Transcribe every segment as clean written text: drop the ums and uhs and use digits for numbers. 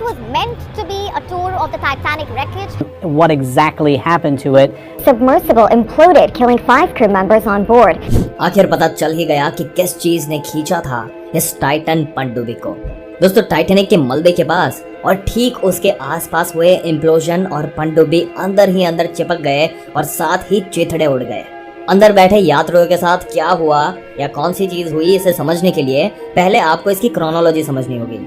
what was meant to be a tour of the Titanic wreckage. What exactly happened to it? Submersible imploded, killing 5 crew members on board. आखिर पता चल ही गया कि किस चीज ने खींचा था इस टाइटन पनडुब्बी को। दोस्तों, टाइटैनिक के मलबे के पास और ठीक उसके आसपास हुए इम्प्लोजन और पनडुब्बी अंदर ही अंदर चिपक गए और साथ ही चिथड़े उड़ गए। अंदर बैठे यात्रियों के साथ क्या हुआ या कौन सी चीज हुई, इसे समझने के लिए पहले आपको इसकी क्रोनोलॉजी समझनी होगी।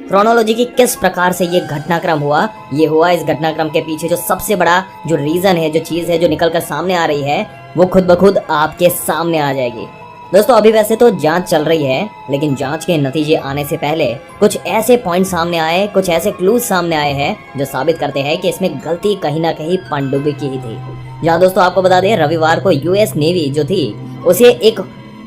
क्रोनोलॉजी की किस प्रकार से ये घटनाक्रम हुआ, ये हुआ इस घटनाक्रम के पीछे जो सबसे बड़ा जो रीजन है, जो चीज है जो निकल कर सामने आ रही है, वो खुद ब खुद आपके सामने आ जाएगी। दोस्तों, अभी वैसे तो जांच चल रही है, लेकिन जांच के नतीजे आने से पहले कुछ ऐसे पॉइंट सामने आए, कुछ ऐसे क्लूज सामने आए हैं जो साबित करते हैं कि इसमें गलती कहीं ना कहीं पनडुब्बी की ही थी। जहाँ दोस्तों आपको बता दें, रविवार को यूएस नेवी जो थी उसे एक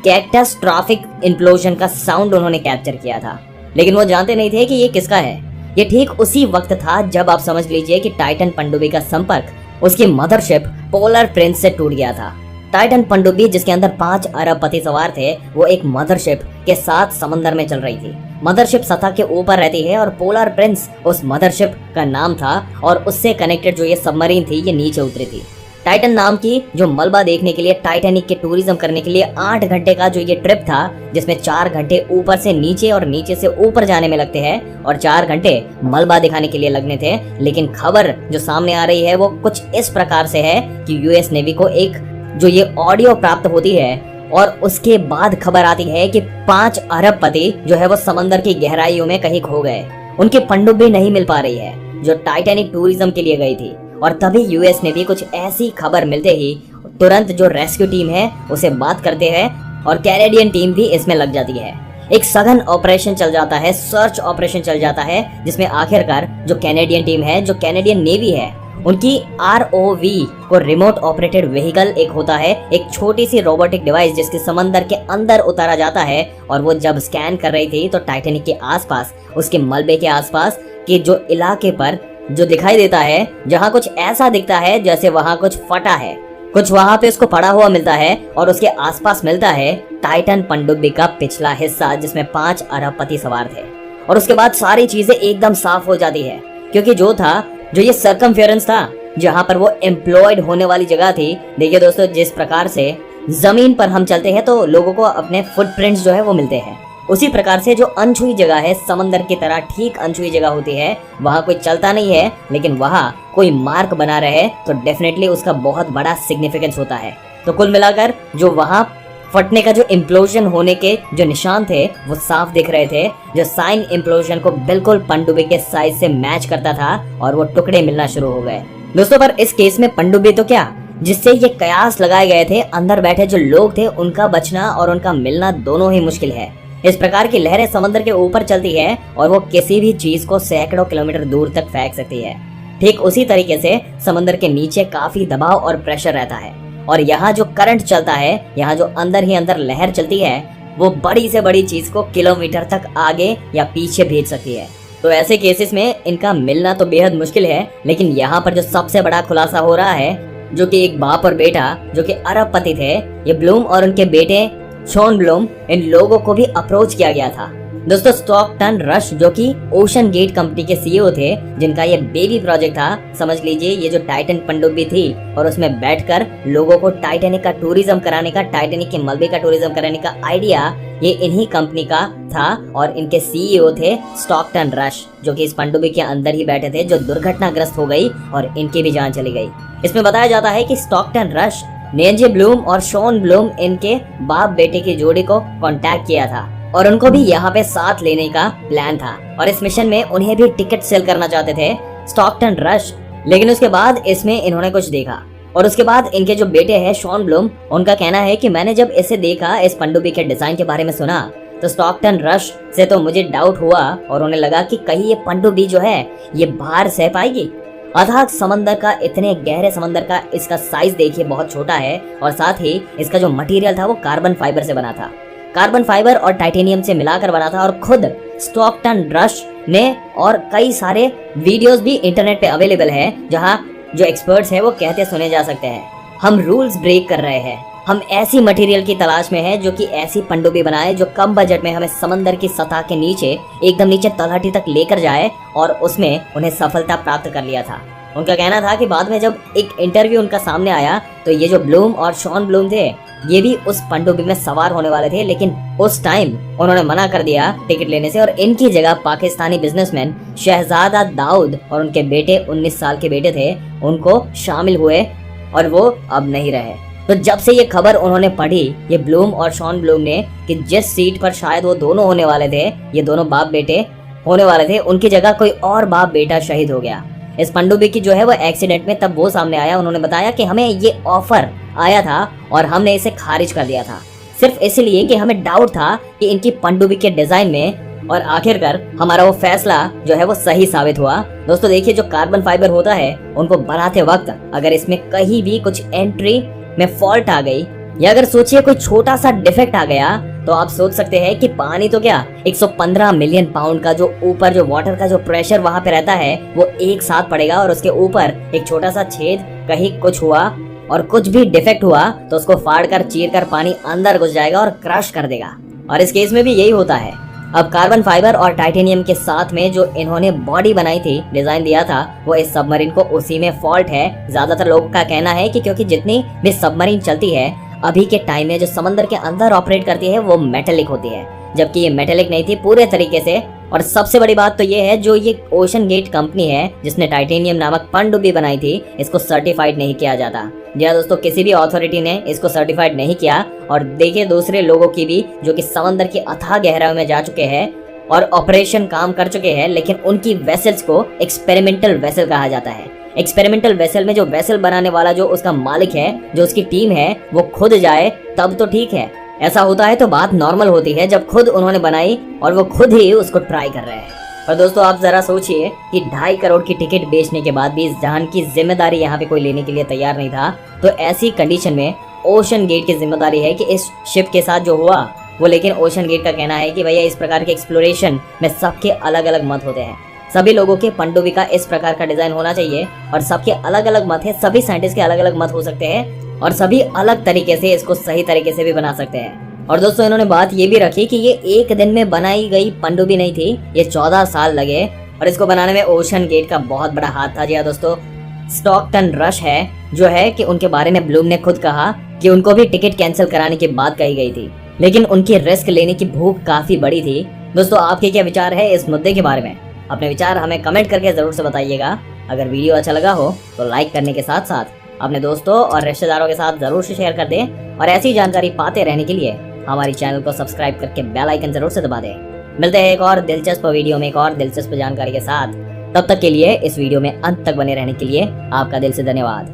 कैटास्ट्रॉफिक इम्प्लोजन का साउंड उन्होंने कैप्चर किया था, लेकिन वो जानते नहीं थे कि ये किसका है। ये ठीक उसी वक्त था जब आप समझ लीजिए कि टाइटन पनडुब्बी का संपर्क उसकी मदरशिप पोलर प्रिंस से टूट गया था। टाइटन पनडुब्बी जिसके अंदर 5 अरबपति सवार थे, वो एक मदरशिप के साथ समंदर में चल रही थी। मदरशिप सतह के ऊपर रहती है और पोलर प्रिंस उस मदरशिप का नाम था और उससे कनेक्टेड जो ये सबमरीन थी ये नीचे उतरी थी। टाइटन नाम की जो मलबा देखने के लिए, टाइटैनिक के टूरिज्म करने के लिए 8 घंटे का जो ये ट्रिप था, जिसमें 4 घंटे ऊपर से नीचे और नीचे से ऊपर जाने में लगते हैं और 4 घंटे मलबा दिखाने के लिए लगने थे। लेकिन खबर जो सामने आ रही है वो कुछ इस प्रकार से है कि यूएस नेवी को एक जो ये ऑडियो प्राप्त होती है और उसके बाद खबर आती है कि 5 अरबपति जो है वो समंदर की गहराइयों में कहीं खो गए। उनकी पनडुब्बी नहीं मिल पा रही है जो टाइटैनिक टूरिज्म के लिए गई थी। और तभी यूएस नेवी कुछ ऐसी खबर मिलते ही तुरंत जो रेस्क्यू टीम है उसे बात करते हैं और कैनेडियन टीम भी इसमें लग जाती है। एक सघन ऑपरेशन चल जाता है, सर्च ऑपरेशन चल जाता है, जिसमें आखिरकार जो कैनेडियन टीम है, जो कैनेडियन नेवी है, उनकी ROV को रिमोट ऑपरेटेड व्हीकल एक होता है, एक छोटी सी रोबोटिक डिवाइस जिसके समंदर के अंदर उतारा जाता है। और वो जब स्कैन कर रही थी तो टाइटैनिक के आसपास, उसके मलबे के आसपास के जो इलाके पर जो दिखाई देता है, जहाँ कुछ ऐसा दिखता है जैसे वहाँ कुछ फटा है, कुछ वहाँ पे उसको पड़ा हुआ मिलता है और उसके आसपास मिलता है टाइटन पनडुब्बी का पिछला हिस्सा जिसमें 5 अरबपति सवार थे। और उसके बाद सारी चीजें एकदम साफ हो जाती है, क्योंकि जो ये सर्कमफेरेंस था, जहाँ पर वो एम्प्लॉयड होने वाली जगह थी। देखिए दोस्तों, जिस प्रकार से जमीन पर हम चलते हैं तो लोगों को अपने फुटप्रिंट्स जो है वो मिलते हैं, उसी प्रकार से जो अनछुई जगह है, समंदर की तरह ठीक अनछुई जगह होती है, वहाँ कोई चलता नहीं है लेकिन वहाँ कोई मार्क बना रहे तो डेफिनेटली उसका बहुत बड़ा सिग्निफिकेंस होता है। तो कुल मिलाकर जो वहाँ फटने का जो इम्प्लोजन होने के जो निशान थे वो साफ दिख रहे थे, जो साइन इम्प्लोजन को बिल्कुल पनडुब्बी के साइज से मैच करता था और वो टुकड़े मिलना शुरू हो गए। दोस्तों, पर इस केस में पनडुब्बी तो क्या, जिससे ये कयास लगाए गए थे, अंदर बैठे जो लोग थे उनका बचना और उनका मिलना दोनों ही मुश्किल है। इस प्रकार की लहरें समंदर के ऊपर चलती है और वो किसी भी चीज को सैकड़ों किलोमीटर दूर तक फेंक सकती है। ठीक उसी तरीके से समंदर के नीचे काफी दबाव और प्रेशर रहता है और यहाँ जो करंट चलता है, यहाँ जो अंदर ही अंदर लहर चलती है, वो बड़ी से बड़ी चीज को किलोमीटर तक आगे या पीछे भेज सकती है। तो ऐसे केसेस में इनका मिलना तो बेहद मुश्किल है। लेकिन यहाँ पर जो सबसे बड़ा खुलासा हो रहा है, जो कि एक बाप और बेटा जो कि अरबपति थे, ये ब्लूम और उनके बेटे शॉन ब्लूम, इन लोगों को भी अप्रोच किया गया था। दोस्तों, स्टॉकटन रश जो कि ओशन गेट कंपनी के CEO थे, जिनका ये बेबी प्रोजेक्ट था, समझ लीजिए ये जो टाइटन पनडुब्बी थी और उसमें बैठकर लोगों को टाइटैनिक का टूरिज्म कराने का, टाइटैनिक के मलबे का टूरिज्म कराने का आइडिया ये इन्हीं कंपनी का था। और इनके CEO थे स्टॉकटन रश, जो कि इस पनडुब्बी के अंदर ही बैठे थे, जो दुर्घटनाग्रस्त हो गई और इनकी भी जान चली गई। इसमें बताया जाता है कि स्टॉकटन रश ने ब्लूम और शॉन ब्लूम, इनके बाप बेटे की जोड़ी को कांटेक्ट किया था और उनको भी यहाँ पे साथ लेने का प्लान था और इस मिशन में उन्हें भी टिकट सेल करना चाहते थे स्टॉकटन रश। लेकिन उसके बाद इसमें इन्होंने कुछ देखा और उसके बाद इनके जो बेटे हैं शॉन ब्लूम, उनका कहना है कि मैंने जब इसे देखा, इस पनडुब्बी के डिजाइन के बारे में सुना, तो स्टॉकटन रश से तो मुझे डाउट हुआ और उन्हें लगा कि कहीं ये पनडुब्बी जो है ये भार सह पाएगी। अथाह समंदर का, इतने गहरे समंदर का इसका साइज देखिए बहुत छोटा है और साथ ही इसका जो मटेरियल था वो कार्बन फाइबर से बना था, कार्बन फाइबर और टाइटेनियम से मिलाकर बना था। और खुद स्टॉकटन रश ने, और कई सारे वीडियोस भी इंटरनेट पे अवेलेबल है जहां जो एक्सपर्ट्स हैं वो कहते सुने जा सकते हैं, हम रूल्स ब्रेक कर रहे हैं, हम ऐसी मटेरियल की तलाश में हैं जो कि ऐसी पनडुब्बी बनाए जो कम बजट में हमें समंदर की सतह के नीचे एकदम नीचे तलहटी तक लेकर जाए, और उसमें उन्हें सफलता प्राप्त कर लिया था। उनका कहना था कि बाद में जब एक इंटरव्यू उनका सामने आया तो ये जो ब्लूम और शॉन ब्लूम थे ये भी उस पनडुब्बी में सवार होने वाले थे, लेकिन उस टाइम उन्होंने मना कर दिया टिकट लेने से, और इनकी जगह पाकिस्तानी बिजनेसमैन शहजादा दाऊद और उनके बेटे 19 साल के बेटे थे उनको शामिल हुए, और वो अब नहीं रहे। तो जब से ये खबर उन्होंने पढ़ी, ये ब्लूम और शॉन ब्लूम ने, कि जिस सीट पर शायद वो दोनों होने वाले थे, ये दोनों बाप बेटे होने वाले थे, उनकी जगह कोई और बाप बेटा शहीद हो गया। इस पनडुब्बी की जो है वो एक्सीडेंट में तब वो सामने आया, उन्होंने बताया कि हमें ये ऑफर आया था और हमने इसे खारिज कर दिया था, सिर्फ इसलिए कि हमें डाउट था कि इनकी पनडुब्बी के डिजाइन में, और आखिरकार हमारा वो फैसला जो है वो सही साबित हुआ। दोस्तों देखिए, जो कार्बन फाइबर होता है उनको बनाते वक्त अगर इसमें कहीं भी कुछ एंट्री में फॉल्ट आ गई, या अगर सोचिए कोई छोटा सा डिफेक्ट आ गया, तो आप सोच सकते हैं कि पानी तो क्या 115 मिलियन पाउंड का जो ऊपर जो वाटर का जो प्रेशर वहां पे रहता है वो एक साथ पड़ेगा, और उसके ऊपर एक छोटा सा छेद, कहीं कुछ हुआ और कुछ भी डिफेक्ट हुआ तो उसको फाड़ कर चीर कर पानी अंदर घुस जाएगा और क्रश कर देगा। और इस केस में भी यही होता है। अब कार्बन फाइबर और टाइटेनियम के साथ में जो इन्होंने बॉडी बनाई थी, डिजाइन दिया था, वो इस सबमरीन को उसी में फॉल्ट है। ज्यादातर लोगों का कहना है कि क्योंकि जितनी भी सबमरीन चलती है अभी के टाइम में, जो समंदर के अंदर ऑपरेट करती है, वो मेटेलिक होती है, जबकि ये मेटेलिक नहीं थी पूरे तरीके से। और सबसे बड़ी बात तो ये है, जो ये ओशन गेट कंपनी है जिसने टाइटेनियम नामक पनडुब्बी बनाई थी, इसको सर्टिफाइड नहीं किया जाता। जी हाँ दोस्तों, किसी भी अथॉरिटी ने इसको सर्टिफाइड नहीं किया। और देखिए दूसरे लोगों की भी जो कि समंदर की अथाह गहराइयों में जा चुके हैं और ऑपरेशन काम कर चुके हैं, लेकिन उनकी वेसल्स को एक्सपेरिमेंटल वेसल कहा जाता है। एक्सपेरिमेंटल वेसल में जो वेसल बनाने वाला जो उसका मालिक है, जो उसकी टीम है, वो खुद जाए तब तो ठीक है। ऐसा होता है तो बात नॉर्मल होती है, जब खुद उन्होंने बनाई और वो खुद ही उसको ट्राई कर रहे हैं। और दोस्तों आप जरा सोचिए कि 2.5 करोड़ की टिकट बेचने के बाद भी इस जहान की जिम्मेदारी यहाँ पे कोई लेने के लिए तैयार नहीं था। तो ऐसी कंडीशन में ओशन गेट की जिम्मेदारी है कि इस शिप के साथ जो हुआ वो, लेकिन ओशन गेट का कहना है कि भैया इस प्रकार के एक्सप्लोरेशन में सबके अलग अलग मत होते हैं। सभी लोगों के पनडुब्बी का इस प्रकार का डिजाइन होना चाहिए, और सबके अलग अलग मत है। सभी साइंटिस्ट के अलग अलग मत हो सकते हैं और सभी अलग तरीके से इसको सही तरीके से भी बना सकते हैं। और दोस्तों इन्होंने बात ये भी रखी कि ये एक दिन में बनाई गई पनडुब्बी नहीं थी, ये 14 साल लगे, और इसको बनाने में ओशन गेट का बहुत बड़ा हाथ था। जी हाँ दोस्तों, स्टॉकटन रश है जो है कि उनके बारे में ब्लूम ने खुद कहा कि उनको भी टिकट कैंसिल कराने की बात कही गई थी, लेकिन उनकी रिस्क लेने की भूख काफी बड़ी थी। दोस्तों आपके क्या विचार है इस मुद्दे के बारे में? अपने विचार हमें कमेंट करके जरूर से बताइएगा। अगर वीडियो अच्छा लगा हो तो लाइक करने के साथ साथ अपने दोस्तों और रिश्तेदारों के साथ जरूर से शेयर कर दें, और ऐसी जानकारी पाते रहने के लिए हमारी चैनल को सब्सक्राइब करके बेल आइकन जरूर से दबा दें। मिलते हैं एक और दिलचस्प वीडियो में एक और दिलचस्प जानकारी के साथ। तब तक के लिए इस वीडियो में अंत तक बने रहने के लिए आपका दिल से धन्यवाद।